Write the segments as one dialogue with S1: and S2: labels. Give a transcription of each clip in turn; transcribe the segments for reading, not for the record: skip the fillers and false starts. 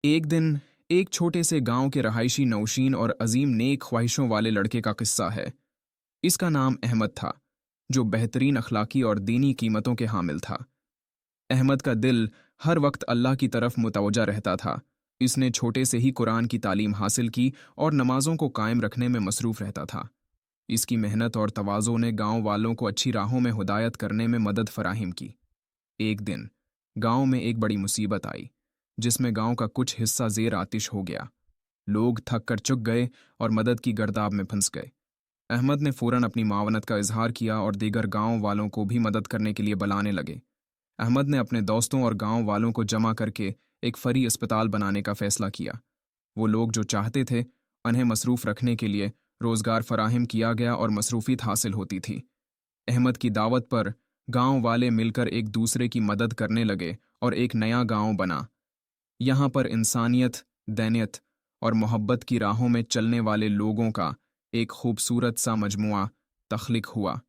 S1: एक दिन एक छोटे से गांव के रहायशी नौशीन और अजीम नेक ख्वाहिशों वाले लड़के का किस्सा है। इसका नाम अहमद था, जो बेहतरीन अखलाकी और दीनी कीमतों के हामिल था। अहमद का दिल हर वक्त अल्लाह की तरफ मुतवज्जा रहता था। इसने छोटे से ही कुरान की तालीम हासिल की और नमाजों को कायम रखने में मसरूफ रहता था। इसकी मेहनत और तवाज़ो ने गांव वालों को अच्छी राहों में हिदायत करने में मदद फराहिम की। एक दिन गांव में एक बड़ी मुसीबत आई, जिसमें गांव का कुछ हिस्सा ज़ेर आतिश हो गया। लोग थक कर चुक गए और मदद की गर्दाब में फंस गए। अहमद ने फौरन अपनी मावनत का इजहार किया और दीगर गांव वालों को भी मदद करने के लिए बुलाने लगे। अहमद ने अपने दोस्तों और गांव वालों को जमा करके एक फरी अस्पताल बनाने का फैसला किया। वो लोग जो चाहते थे, उन्हें मसरूफ़ रखने के लिए रोज़गार फराहम किया गया और मसरूफियत हासिल होती थी। अहमद की दावत पर गांव वाले मिलकर एक दूसरे की मदद करने लगे और एक नया गांव बना। यहाँ पर इंसानियत, दैनियत और मोहब्बत की राहों में चलने वाले लोगों का एक खूबसूरत सा मजमुआ तख्लीक हुआ।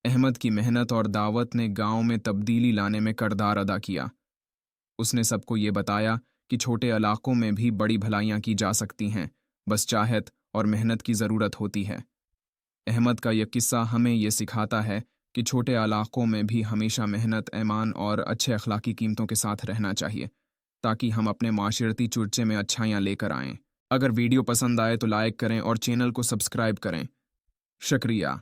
S1: अहमद की मेहनत और दावत ने गांव में तब्दीली लाने में किरदार अदा किया। उसने सबको ये बताया कि छोटे इलाकों में भी बड़ी भलाइयाँ की जा सकती हैं, बस चाहत और मेहनत की ज़रूरत होती है। अहमद का यह किस्सा हमें ये सिखाता है कि छोटे इलाकों में भी हमेशा मेहनत, ईमान और अच्छे अखलाकी कीमतों के साथ रहना चाहिए, ताकि हम अपने माशरती चुर्चे में अच्छाइयाँ लेकर आएं। अगर वीडियो पसंद आए तो लाइक करें और चैनल को सब्सक्राइब करें। शुक्रिया।